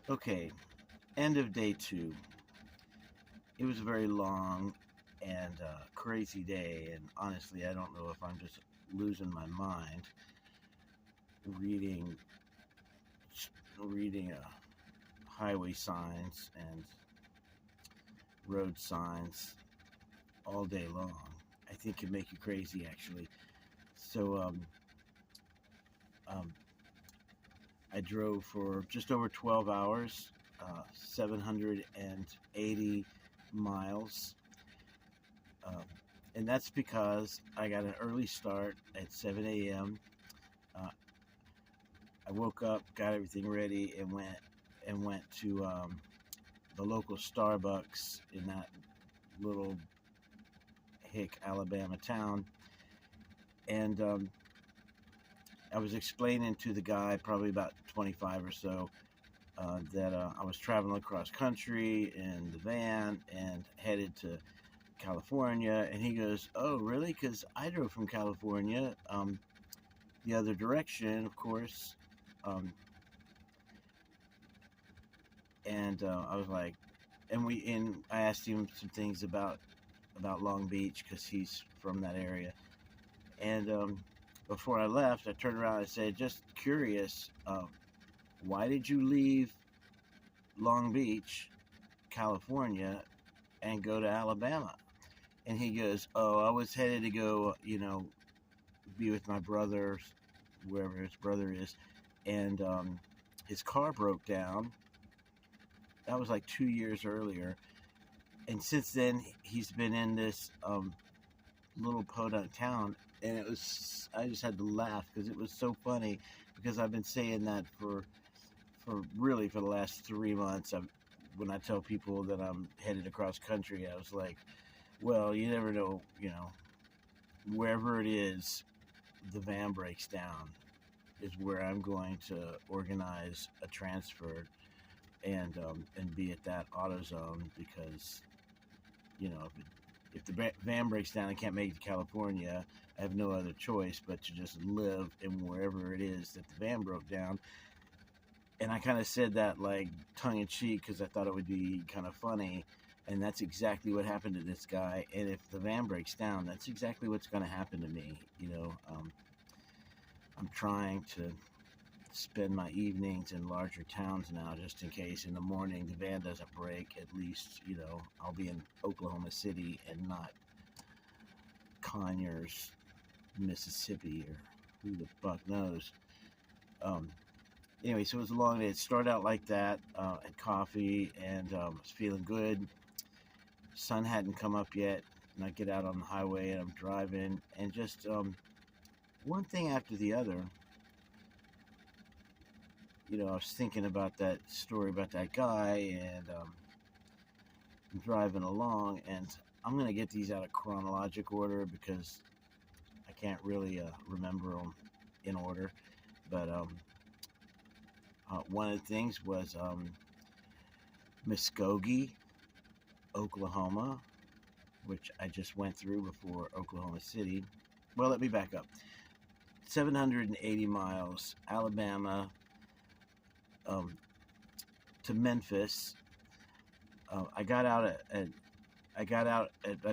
Okay, end of day two. It was a very long and crazy day, and honestly, I don't know if I'm just losing my mind reading reading highway signs and road signs all day long. I think it can make you crazy, actually. So um, I drove for just over 12 hours, 780 miles. Um, and that's because I got an early start at 7 a.m. Uh, I woke up, got everything ready, and went to the local Starbucks in that little hick Alabama town, and I was explaining to the guy, probably about 25 or so, that I was traveling across country in the van and headed to California. And he goes, "Oh, really? Because I drove from California the other direction, of course." Um, and I was like, and I asked him some things about Long Beach because he's from that area. And before I left, I turned around and I said, "Just curious, why did you leave Long Beach, California, and go to Alabama?" And he goes, "Oh, I was headed to go, be with my brother, wherever his brother is, and his car broke down." That was like 2 years earlier, and since then he's been in this little podunk town, and I just had to laugh because it was so funny because I've been saying that for the last 3 months. When I tell people that I'm headed across country, I was like, well, you never know, wherever it is, the van breaks down is where I'm going to organize a transfer and be at that AutoZone because if the van breaks down and can't make it to California, I have no other choice but to just live in wherever it is that the van broke down. And I kind of said that like tongue in cheek because I thought it would be kind of funny. And that's exactly what happened to this guy. And if the van breaks down, that's exactly what's going to happen to me. I'm trying to spend my evenings in larger towns now just in case in the morning the van doesn't break. At least, I'll be in Oklahoma City and not Conyers, Mississippi, or who the fuck knows. Um, anyway, so it was a long day. It started out like that, at coffee, and was feeling good. Sun hadn't come up yet, and I get out on the highway and I'm driving, and just one thing after the other. I was thinking about that story about that guy, and I'm driving along, and I'm going to get these out of chronologic order because I can't really remember them in order. But one of the things was Muskogee, Oklahoma, which I just went through before Oklahoma City. Well, let me back up. 780 miles, Alabama, to Memphis. I got out I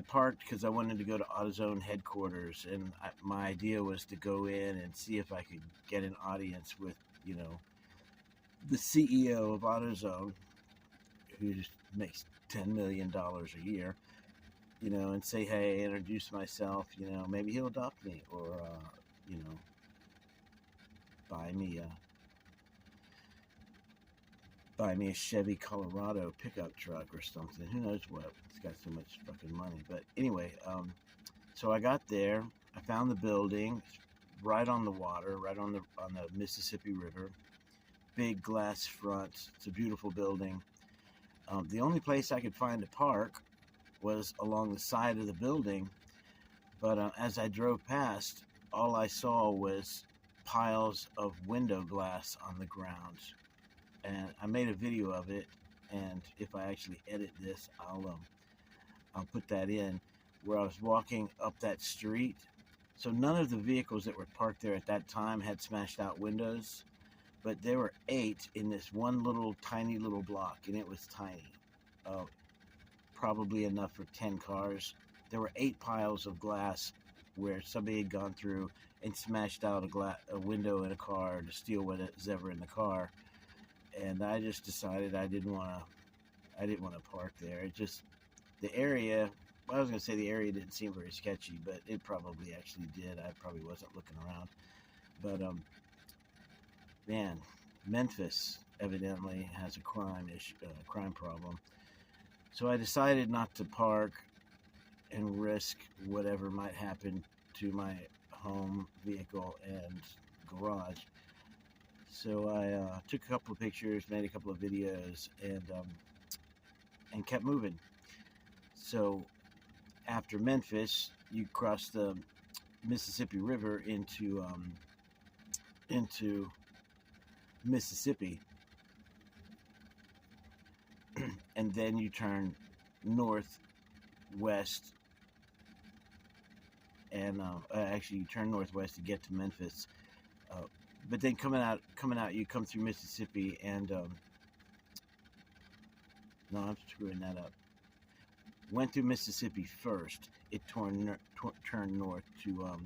parked because I wanted to go to AutoZone headquarters, and my idea was to go in and see if I could get an audience with, the CEO of AutoZone, who just makes $10 million a year, and say, hey, introduce myself, maybe he'll adopt me, or, buy me a Chevy Colorado pickup truck or something. Who knows what? It's got so much fucking money. But anyway, so I got there. I found the building right on the water, right on the Mississippi River. Big glass front. It's a beautiful building. The only place I could find to park was along the side of the building. But as I drove past, all I saw was piles of window glass on the ground. And I made a video of it, and if I actually edit this, I'll put that in, where I was walking up that street. So none of the vehicles that were parked there at that time had smashed out windows, but there were 8 in this one little tiny little block, and it was tiny, uh, probably enough for 10 cars. There were 8 piles of glass where somebody had gone through and smashed out a window in a car to steal whatever's ever in the car. And I just decided I didn't want to park there. It just, the area, I was going to say the area didn't seem very sketchy, but it probably actually did. I probably wasn't looking around. But man, Memphis evidently has a crime problem. So I decided not to park and risk whatever might happen to my home, vehicle, and garage. So I took a couple of pictures, made a couple of videos, and kept moving. So after Memphis, you cross the Mississippi River into Mississippi, and then you turn northwest, and actually you turn northwest to get to Memphis. But then coming out, you come through Mississippi, and no, I'm screwing that up. Went through Mississippi first. It turned north to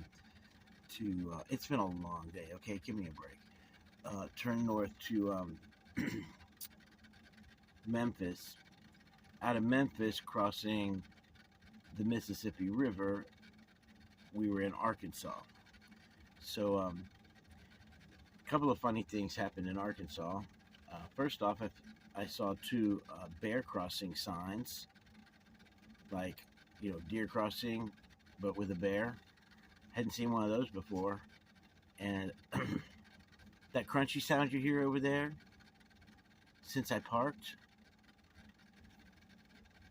it's been a long day. Okay, give me a break. Turn north to Memphis. Out of Memphis, crossing the Mississippi River, we were in Arkansas. So a couple of funny things happened in Arkansas. First off, I saw 2 bear crossing signs, like, deer crossing, but with a bear. Hadn't seen one of those before. And that crunchy sound you hear over there, since I parked,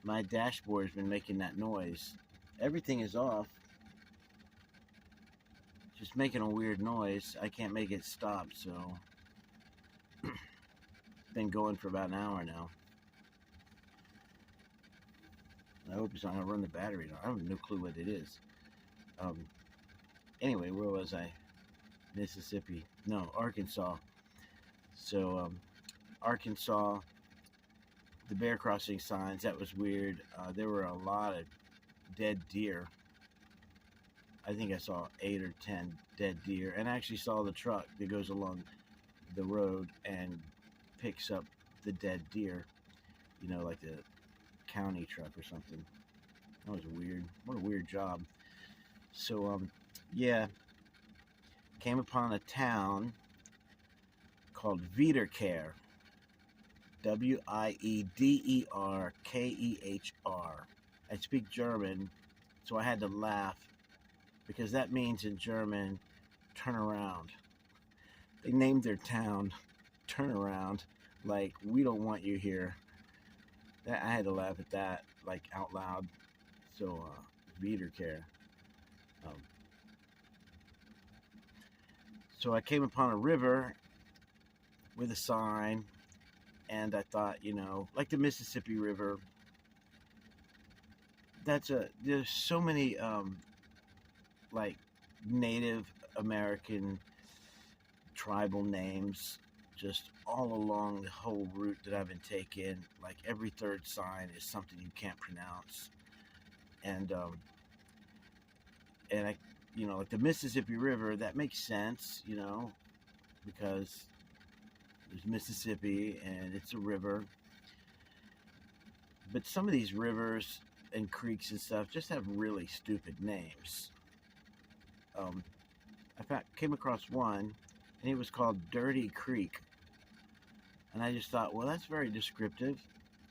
my dashboard has been making that noise. Everything is off, just making a weird noise. I can't make it stop, so been going for about an hour now. I hope it's not going to run the battery. I have no clue what it is. Anyway, where was I? Mississippi. No, Arkansas. So, Arkansas, the bear crossing signs, that was weird. There were a lot of dead deer. I think I saw 8 or 10 dead deer. And I actually saw the truck that goes along the road and picks up the dead deer. Like the county truck or something. That was weird. What a weird job. So, yeah, came upon a town called Wiederkehr. Wiederkehr. I speak German, so I had to laugh, because that means in German, turn around. They named their town Turn Around, like, we don't want you here. I had to laugh at that, like, out loud. So, Wiederkehr. So I came upon a river with a sign, and I thought, like the Mississippi River, there's so many, like, Native American tribal names just all along the whole route that I've been taking. Like, every third sign is something you can't pronounce. And I, like the Mississippi River, that makes sense, because there's Mississippi and it's a river. But some of these rivers and creeks and stuff just have really stupid names. I came across one, and it was called Dirty Creek. And I just thought, well, that's very descriptive.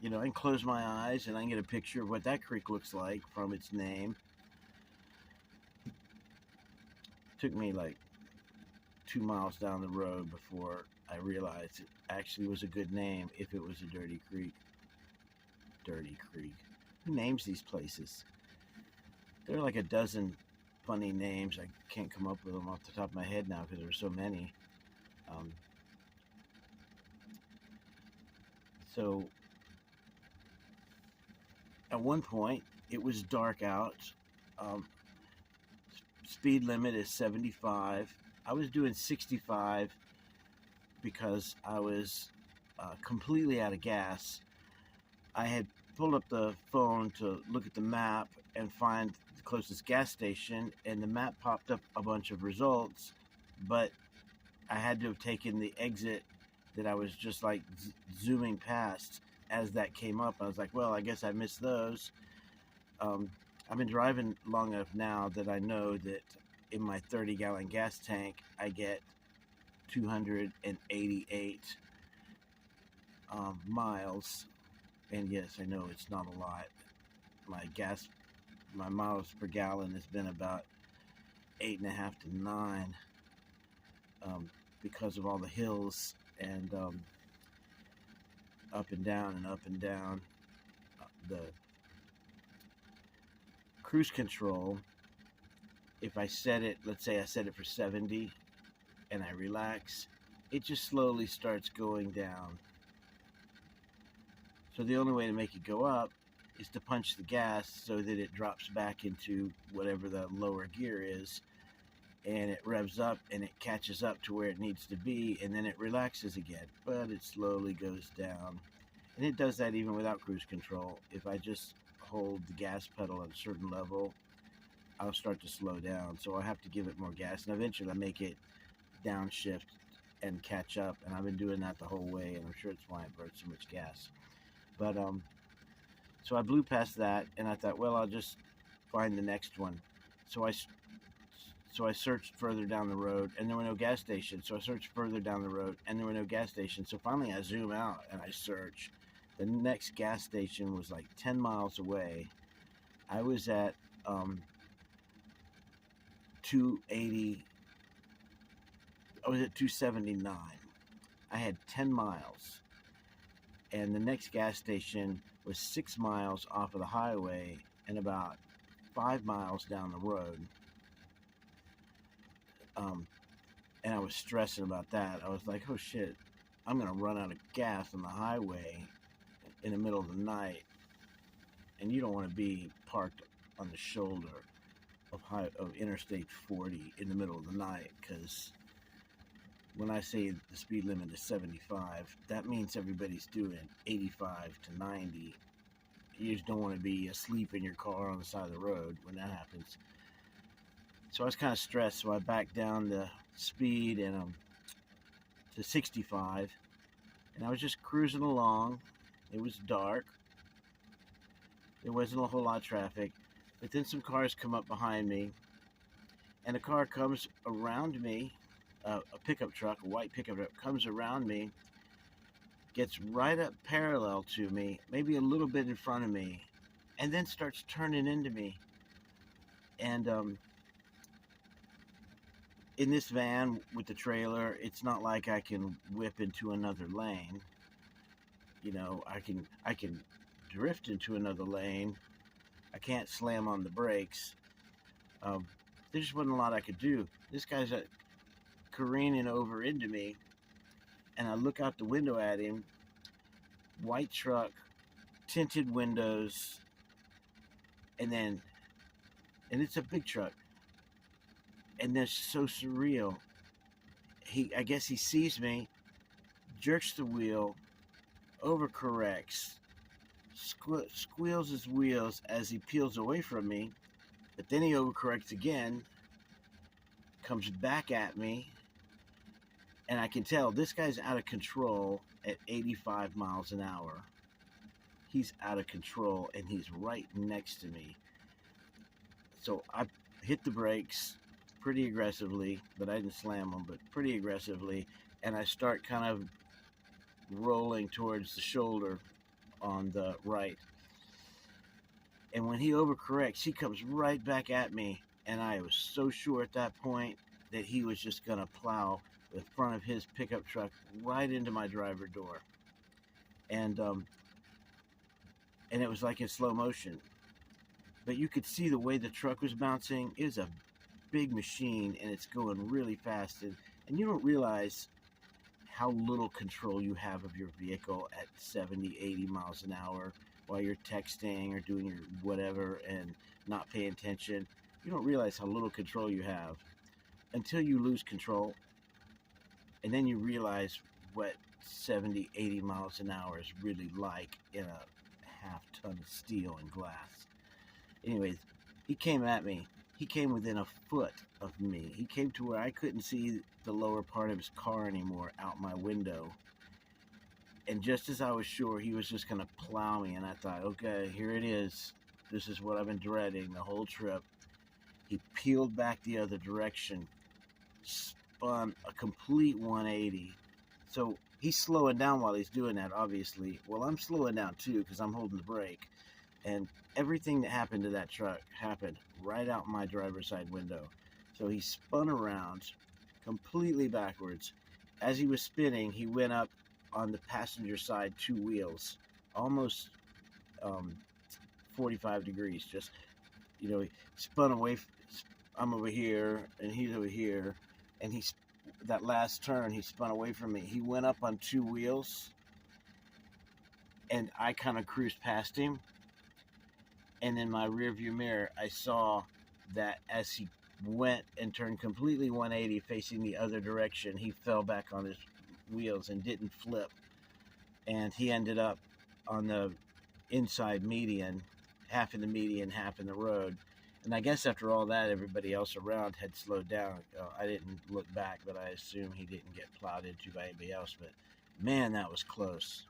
I can close my eyes and I can get a picture of what that creek looks like from its name. Took me like 2 miles down the road before I realized it actually was a good name if it was a dirty creek. Dirty Creek. Who names these places? There are like a dozen funny names. I can't come up with them off the top of my head now because there are so many. So at one point it was dark out. Speed limit is 75. I was doing 65 because I was completely out of gas. I had pulled up the phone to look at the map and find the closest gas station, and the map popped up a bunch of results, but I had to have taken the exit that I was just like zooming past as that came up. I was like, well, I guess I missed those. Um, I've been driving long enough now that I know that in my 30-gallon gas tank, I get 288 miles. And yes, I know it's not a lot. My miles per gallon has been about 8.5 to 9, because of all the hills and up and down and up and down. The cruise control, if I set it, let's say I set it for 70 and I relax, it just slowly starts going down. So the only way to make it go up is to punch the gas so that it drops back into whatever the lower gear is, and it revs up and it catches up to where it needs to be, and then it relaxes again, but it slowly goes down. And it does that even without cruise control. If I just hold the gas pedal at a certain level, I'll start to slow down. So I have to give it more gas, and eventually I make it downshift and catch up. And I've been doing that the whole way, and I'm sure it's why I burned so much gas. But so I blew past that, and I thought, well, I'll just find the next one. So I searched further down the road, and there were no gas stations. So I searched further down the road, and there were no gas stations. So finally I zoom out and I search. The next gas station was like 10 miles away. I was at 280. I was at 279. I had 10 miles. And the next gas station was 6 miles off of the highway and about 5 miles down the road. And I was stressing about that. I was like, oh shit, I'm going to run out of gas on the highway in the middle of the night. And you don't want to be parked on the shoulder of Interstate 40 in the middle of the night, because when I say the speed limit is 75, that means everybody's doing 85 to 90. You just don't want to be asleep in your car on the side of the road when that happens. So I was kind of stressed, so I backed down the speed and to 65, and I was just cruising along. It was dark. There wasn't a whole lot of traffic, but then some cars come up behind me, and a car comes around me. A pickup truck, a white pickup truck, comes around me, gets right up parallel to me, maybe a little bit in front of me, and then starts turning into me. And in this van with the trailer, it's not like I can whip into another lane. You know, I can drift into another lane. I can't slam on the brakes. There just wasn't a lot I could do. This guy's careening over into me, and I look out the window at him. White truck, tinted windows, and it's a big truck, and that's so surreal. I guess he sees me, jerks the wheel, overcorrects, squeals his wheels as he peels away from me, but then he overcorrects again, comes back at me, and I can tell this guy's out of control at 85 miles an hour. He's out of control, and he's right next to me. So I hit the brakes pretty aggressively, but I didn't slam them, but pretty aggressively, and I start kind of rolling towards the shoulder on the right. And when he overcorrects, he comes right back at me, and I was so sure at that point that he was just going to plow the front of his pickup truck right into my driver door. And it was like in slow motion. But you could see the way the truck was bouncing. It was a big machine, and it's going really fast. And you don't realize how little control you have of your vehicle at 70, 80 miles an hour while you're texting or doing your whatever and not paying attention. You don't realize how little control you have until you lose control. And then you realize what 70, 80 miles an hour is really like in a half ton of steel and glass. Anyways, he came at me. He came within a foot of me. He came to where I couldn't see the lower part of his car anymore out my window. And just as I was sure he was just going to plow me, and I thought, okay, here it is. This is what I've been dreading the whole trip. He peeled back the other direction, spun a complete 180. So he's slowing down while he's doing that, obviously. Well, I'm slowing down too because I'm holding the brake. And everything that happened to that truck happened right out my driver's side window. So he spun around completely backwards. As he was spinning, he went up on the passenger side two wheels, almost 45 degrees. Just, he spun away. I'm over here, and he's over here. And that last turn, he spun away from me. He went up on two wheels, and I kind of cruised past him. And in my rearview mirror, I saw that as he went and turned completely 180 facing the other direction, he fell back on his wheels and didn't flip. And he ended up on the inside median, half in the median, half in the road. And I guess after all that, everybody else around had slowed down. I didn't look back, but I assume he didn't get plowed into by anybody else. But man, that was close.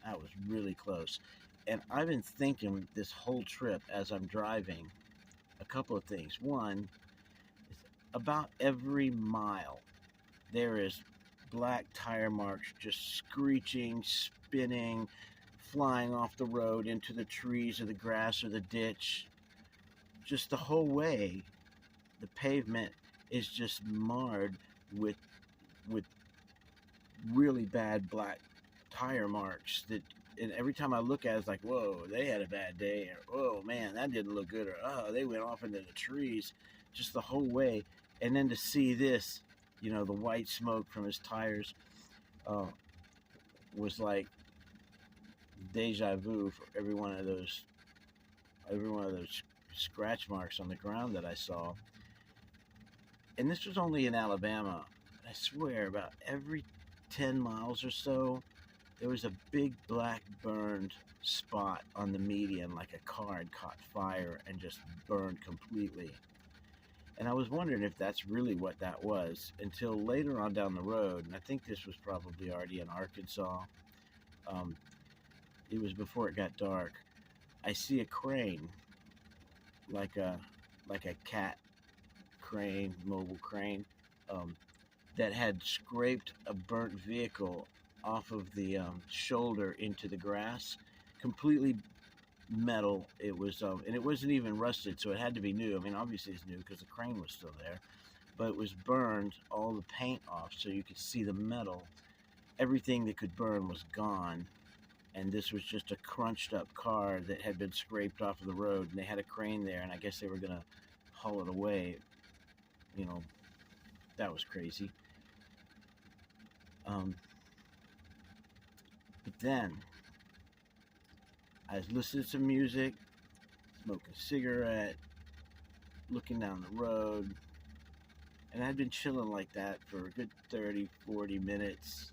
That was really close. And I've been thinking this whole trip as I'm driving a couple of things. One, is about every mile there is black tire marks just screeching, spinning, flying off the road into the trees or the grass or the ditch. Just the whole way, the pavement is just marred with really bad black tire marks that. And every time I look at it, it's like, whoa, they had a bad day. Or, oh, man, that didn't look good. Or, oh, they went off into the trees just the whole way. And then to see this, the white smoke from his tires was like deja vu for every one of those scratch marks on the ground that I saw. And this was only in Alabama. I swear, about every 10 miles or so, there was a big black burned spot on the median, like a car had caught fire and just burned completely. And I was wondering if that's really what that was until later on down the road. And I think this was probably already in Arkansas. It was before it got dark. I see a crane, like a cat crane, mobile crane, that had scraped a burnt vehicle off of the shoulder into the grass, completely metal. It was, and it wasn't even rusted, so it had to be new. I mean, obviously it's new because the crane was still there, but it was burned, all the paint off, so you could see the metal. Everything that could burn was gone, and this was just a crunched up car that had been scraped off of the road, and they had a crane there, and I guess they were gonna haul it away. That was crazy. But then I was listening to some music, smoking a cigarette, looking down the road, and I'd been chilling like that for a good 30, 40 minutes.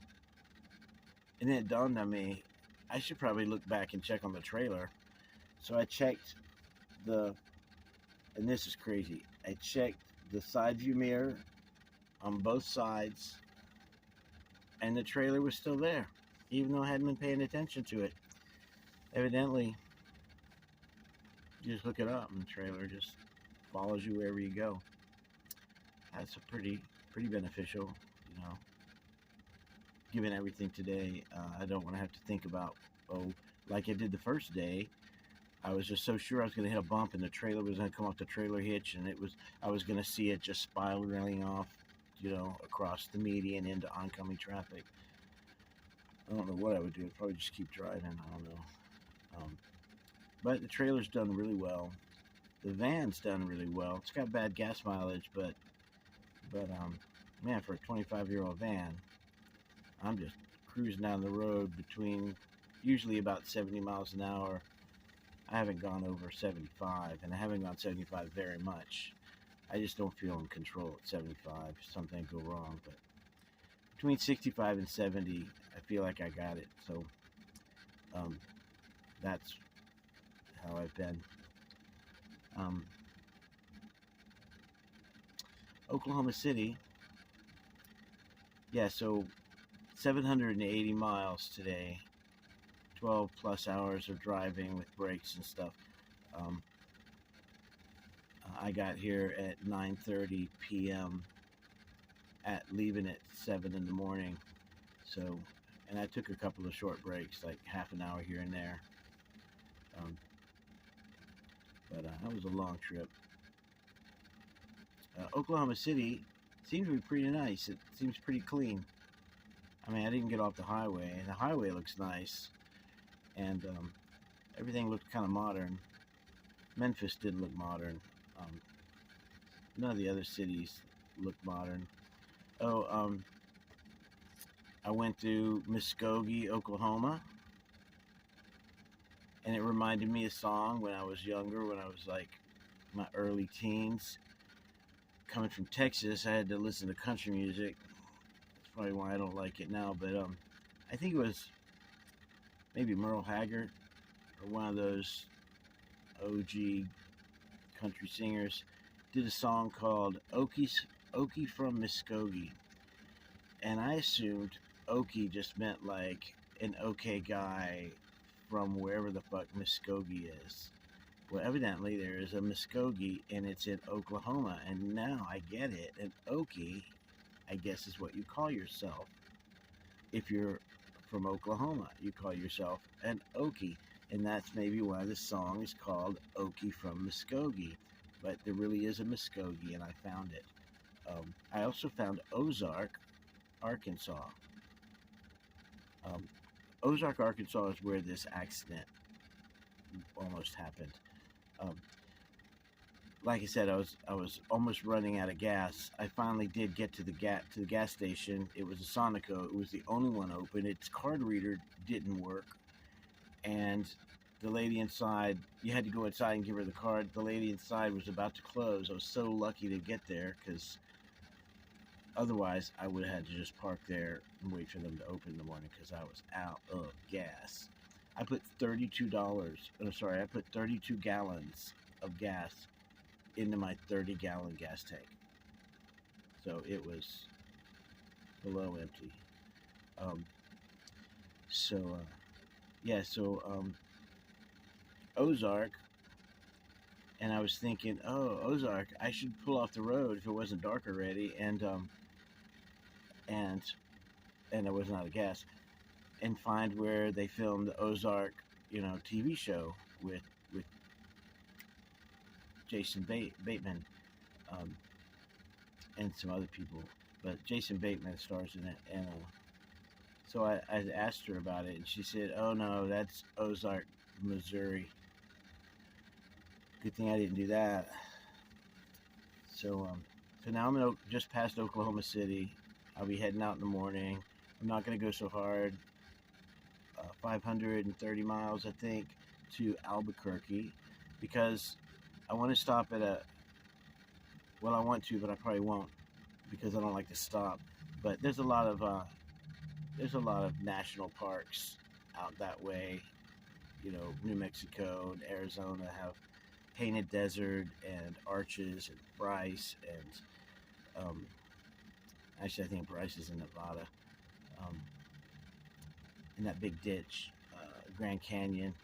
And then it dawned on me, I should probably look back and check on the trailer. So I checked and this is crazy, I checked the side view mirror on both sides, and the trailer was still there, even though I hadn't been paying attention to it. Evidently, you just hook it up and the trailer just follows you wherever you go. That's a pretty beneficial, given everything today. I don't want to have to think about, like I did the first day. I was just so sure I was going to hit a bump and the trailer was going to come off the trailer hitch, and I was going to see it just spiraling off, across the median into oncoming traffic. I don't know what I would do. I'd probably just keep driving. I don't know. But the trailer's done really well. The van's done really well. It's got bad gas mileage, but man, for a 25-year-old van, I'm just cruising down the road between usually about 70 miles an hour. I haven't gone over 75, and I haven't gone 75 very much. I just don't feel in control at 75. Something go wrong, but between 65 and 70. I feel like I got it. So um, that's how I've been. Um, Oklahoma City, yeah, so 780 miles today, 12 plus hours of driving with breaks and stuff. Um, I got here at 9:30 p.m. at leaving at 7 in the morning. So, and I took a couple of short breaks, like half an hour here and there. Um, but that was a long trip. Oklahoma City seems to be pretty nice. It seems pretty clean. I mean, I didn't get off the highway, and the highway looks nice, and everything looked kind of modern. Memphis did look modern. Um, None of the other cities look modern. Oh, I went to Muskogee, Oklahoma, and it reminded me of a song when I was younger, when I was like my early teens. Coming from Texas, I had to listen to country music. That's probably why I don't like it now, but I think it was maybe Merle Haggard or one of those OG country singers did a song called Okie from Muskogee. And I assumed Okie just meant like an okay guy from wherever the fuck Muskogee is. Well, evidently there is a Muskogee, and it's in Oklahoma, and now I get it. An Okie, I guess, is what you call yourself. If you're from Oklahoma, you call yourself an Okie, and that's maybe why the song is called Okie from Muskogee. But there really is a Muskogee, and I found it. I also found Ozark, Arkansas. Ozark, Arkansas is where this accident almost happened. Um, like I said, I was almost running out of gas. I finally did get to the gas station. It was a Sonico. It was the only one open. Its card reader didn't work, and the lady inside, you had to go inside and give her the card. The lady inside was about to close. I was so lucky to get there, because otherwise I would have had to just park there and wait for them to open in the morning, because I was out of gas. I put I put 32 gallons of gas into my 30-gallon gas tank. So it was below empty. Ozark, and I was thinking, oh, Ozark, I should pull off the road if it wasn't dark already, and I wasn't out of gas, and find where they filmed the Ozark, TV show with Jason Bateman, and some other people, but Jason Bateman stars in it, and so I asked her about it, and she said, "Oh no, that's Ozark, Missouri." Good thing I didn't do that. So now I'm just past Oklahoma City. I'll be heading out in the morning. I'm not going to go so hard. 530 miles, I think, to Albuquerque, because I want to stop at I want to, but I probably won't, because I don't like to stop. But there's a lot of national parks out that way. New Mexico and Arizona have Painted Desert and Arches and Bryce, and actually I think Bryce is in Nevada. In that big ditch, Grand Canyon.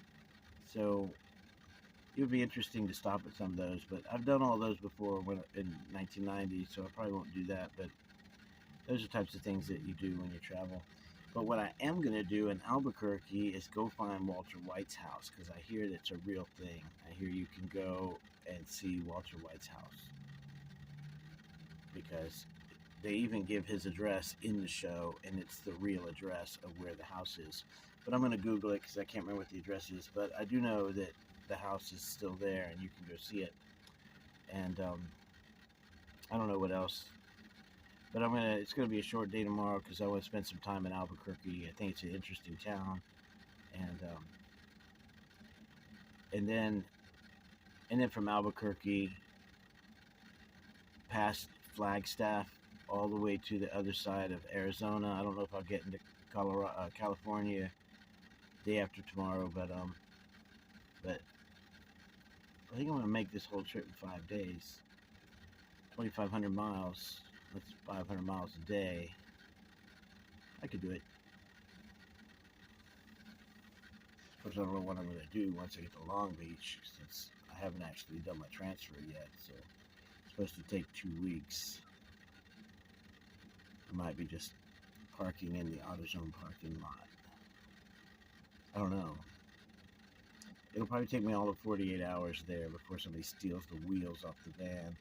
So it would be interesting to stop at some of those, but I've done all those before in 1990, so I probably won't do that. But those are types of things that you do when you travel. But what I am going to do in Albuquerque is go find Walter White's house, because I hear that's a real thing. I hear you can go and see Walter White's house, because they even give his address in the show, and it's the real address of where the house is. But I'm going to Google it, because I can't remember what the address is. But I do know that the house is still there, and you can go see it. And I don't know what else. But it's going to be a short day tomorrow, because I want to spend some time in Albuquerque. I think it's an interesting town. And then from Albuquerque, past Flagstaff, all the way to the other side of Arizona. I don't know if I'll get into California day after tomorrow, but I think I'm gonna make this whole trip in 5 days. 2,500 miles. That's 500 miles a day. I could do it. Of course, I don't know what I'm gonna do once I get to Long Beach, since I haven't actually done my transfer yet. So it's supposed to take 2 weeks. I might be just parking in the AutoZone parking lot. I don't know. It'll probably take me all of 48 hours there before somebody steals the wheels off the van.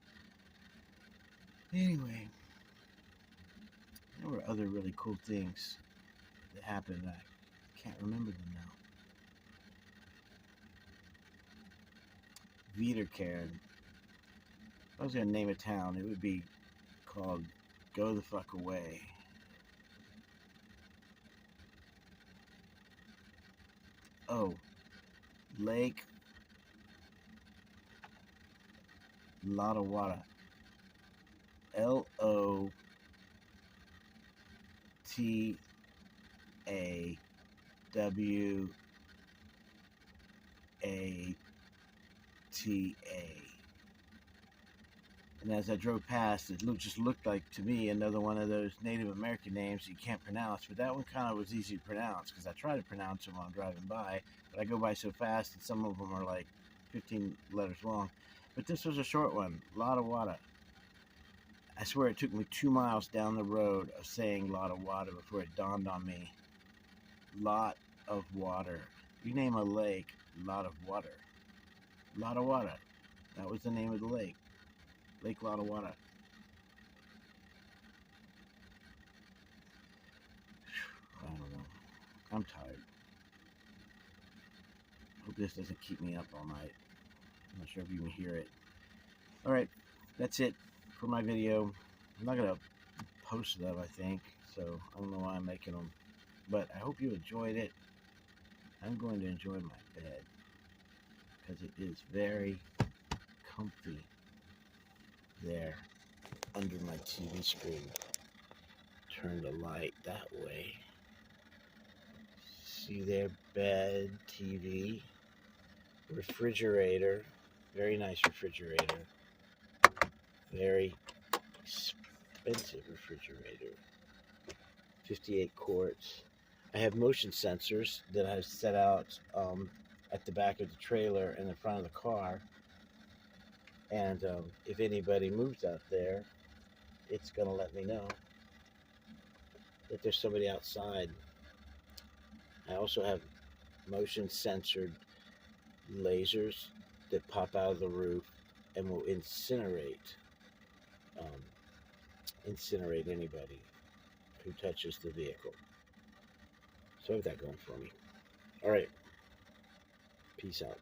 Anyway, there were other really cool things that happened. I can't remember them now. Wiederkehren. If I was going to name a town, it would be called Go the Fuck Away. Oh, Lake Lotawatta. Lotawata. And as I drove past, it just looked like, to me, another one of those Native American names you can't pronounce. But that one kind of was easy to pronounce, because I try to pronounce them while I'm driving by. But I go by so fast, and some of them are like 15 letters long. But this was a short one, Lotawatta. I swear it took me 2 miles down the road of saying Lotawatta before it dawned on me. Lot of water. You name a lake, lot of water. Lotawatta. That was the name of the lake. Lake Lotawatta. I don't know. I'm tired. Hope this doesn't keep me up all night. I'm not sure if you can hear it. Alright, that's it for my video. I'm not going to post them, I think, so I don't know why I'm making them. But I hope you enjoyed it. I'm going to enjoy my bed, because it is very comfy there under my TV screen. Turn the light that way. See there, bed, TV, refrigerator, very nice refrigerator, very expensive refrigerator, 58 quarts. I have motion sensors that I've set out at the back of the trailer and the front of the car. And if anybody moves out there, it's going to let me know that there's somebody outside. I also have motion censored lasers that pop out of the roof and will incinerate anybody who touches the vehicle. So I have that going for me. All right. Peace out.